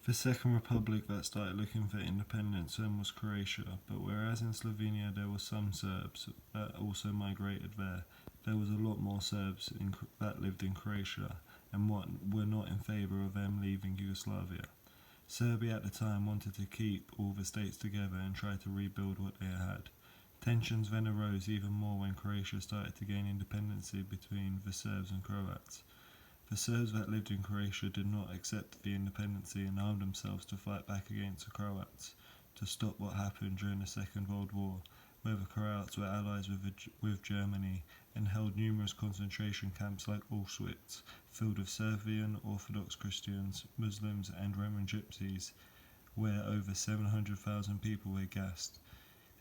The second republic that started looking for independence then was Croatia, but whereas in Slovenia there were some Serbs that also migrated there was a lot more Serbs that lived in Croatia and were not in favour of them leaving Yugoslavia. Serbia at the time wanted to keep all the states together and try to rebuild what they had. Tensions then arose even more when Croatia started to gain independence between the Serbs and Croats. The Serbs that lived in Croatia did not accept the independence and armed themselves to fight back against the Croats to stop what happened during the Second World War, where the Croats were allies with Germany and held numerous concentration camps like Auschwitz, filled with Serbian Orthodox Christians, Muslims and Roman Gypsies, where over 700,000 people were gassed.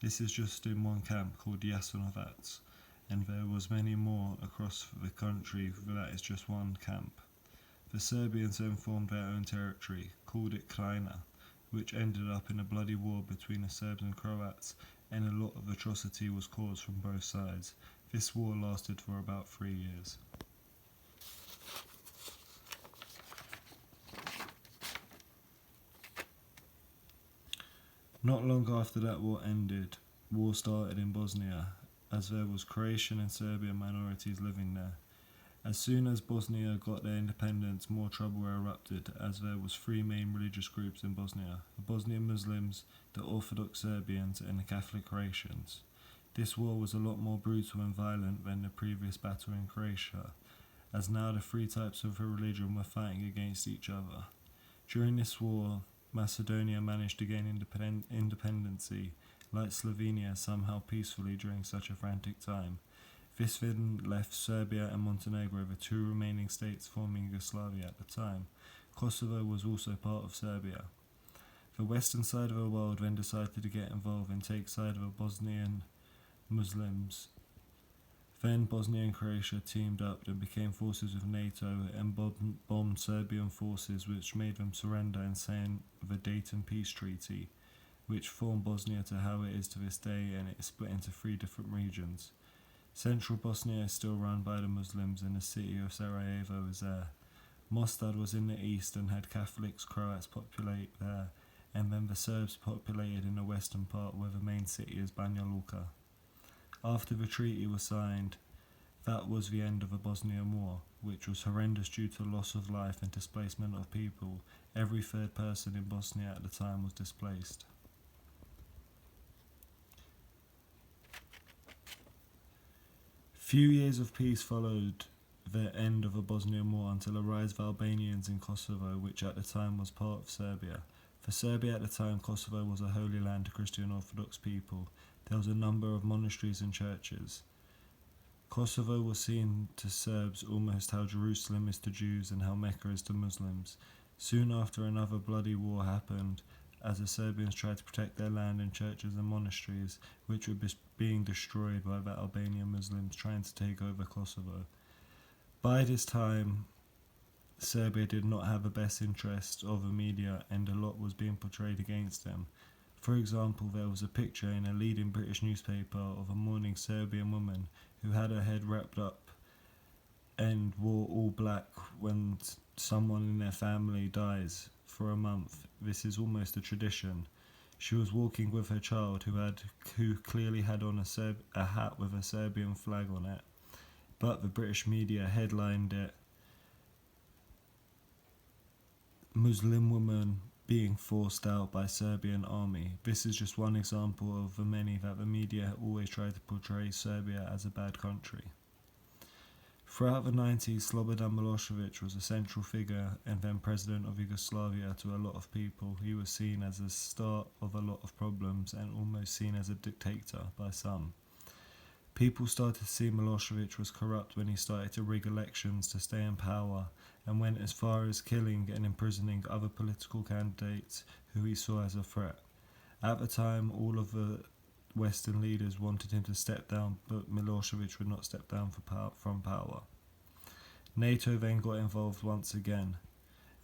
This is just in one camp called Jasenovac, and there was many more across the country, that is just one camp. The Serbians then formed their own territory, called it Krajina, which ended up in a bloody war between the Serbs and Croats, and a lot of atrocity was caused from both sides. This war lasted for about 3 years. Not long after that war ended, war started in Bosnia, as there was Croatian and Serbian minorities living there. As soon as Bosnia got their independence, more trouble erupted, as there was 3 main religious groups in Bosnia: the Bosnian Muslims, the Orthodox Serbians, and the Catholic Croatians. This war was a lot more brutal and violent than the previous battle in Croatia, as now the 3 types of religion were fighting against each other. During this war, Macedonia managed to gain independency, like Slovenia, somehow peacefully during such a frantic time. This then left Serbia and Montenegro, the 2 remaining states forming Yugoslavia at the time. Kosovo was also part of Serbia. The western side of the world then decided to get involved and take side of the Bosnian Muslims. Then Bosnia and Croatia teamed up and became forces with NATO and bombed Serbian forces, which made them surrender and sign the Dayton Peace Treaty, which formed Bosnia to how it is to this day, and it is split into 3 different regions. Central Bosnia is still run by the Muslims, and the city of Sarajevo is there. Mostar was in the east and had Catholics, Croats populate there, and then the Serbs populated in the western part, where the main city is Banja Luka. After the treaty was signed, that was the end of the Bosnian War, which was horrendous due to loss of life and displacement of people. Every 3rd person in Bosnia at the time was displaced. Few years of peace followed the end of the Bosnian War until the rise of Albanians in Kosovo, which at the time was part of Serbia. For Serbia at the time, Kosovo was a holy land to Christian Orthodox people. There was a number of monasteries and churches. Kosovo was seen to Serbs almost how Jerusalem is to Jews and how Mecca is to Muslims. Soon after, another bloody war happened, as the Serbians tried to protect their land and churches and monasteries, which were being destroyed by the Albanian Muslims trying to take over Kosovo. By this time, Serbia did not have the best interests of the media, and a lot was being portrayed against them. For example, there was a picture in a leading British newspaper of a mourning Serbian woman who had her head wrapped up and wore all black when someone in their family dies for a month. This is almost a tradition. She was walking with her child, who clearly had on a hat with a Serbian flag on it, but the British media headlined it "Muslim woman being forced out by Serbian army." This is just one example of the many that the media always try to portray Serbia as a bad country. Throughout the 90s, Slobodan Milosevic was a central figure and then president of Yugoslavia to a lot of people. He was seen as the start of a lot of problems and almost seen as a dictator by some. People started to see Milosevic was corrupt when he started to rig elections to stay in power, and went as far as killing and imprisoning other political candidates who he saw as a threat. At the time, all of the Western leaders wanted him to step down, but Milosevic would not step down from power. NATO then got involved once again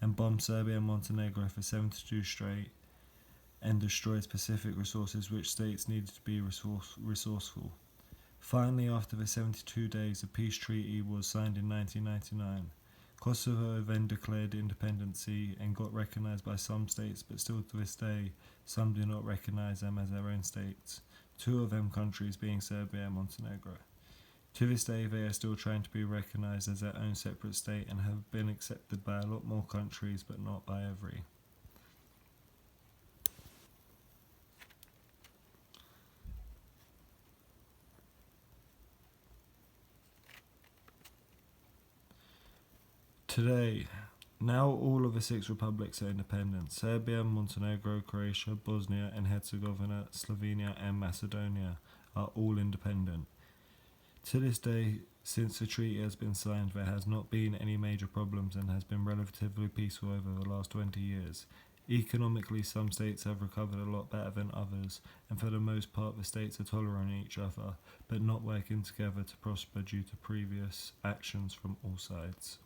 and bombed Serbia and Montenegro for 72 straight and destroyed specific resources which states needed to be resourceful. Finally, after the 72 days, a peace treaty was signed in 1999. Kosovo then declared independency and got recognised by some states, but still to this day, some do not recognise them as their own states, two of them countries being Serbia and Montenegro. To this day, they are still trying to be recognised as their own separate state and have been accepted by a lot more countries, but not by every. Today, now all of the six republics are independent. Serbia, Montenegro, Croatia, Bosnia and Herzegovina, Slovenia and Macedonia are all independent. To this day, since the treaty has been signed, there has not been any major problems and has been relatively peaceful over the last 20 years. Economically, some states have recovered a lot better than others, and for the most part the states are tolerant of each other, but not working together to prosper due to previous actions from all sides.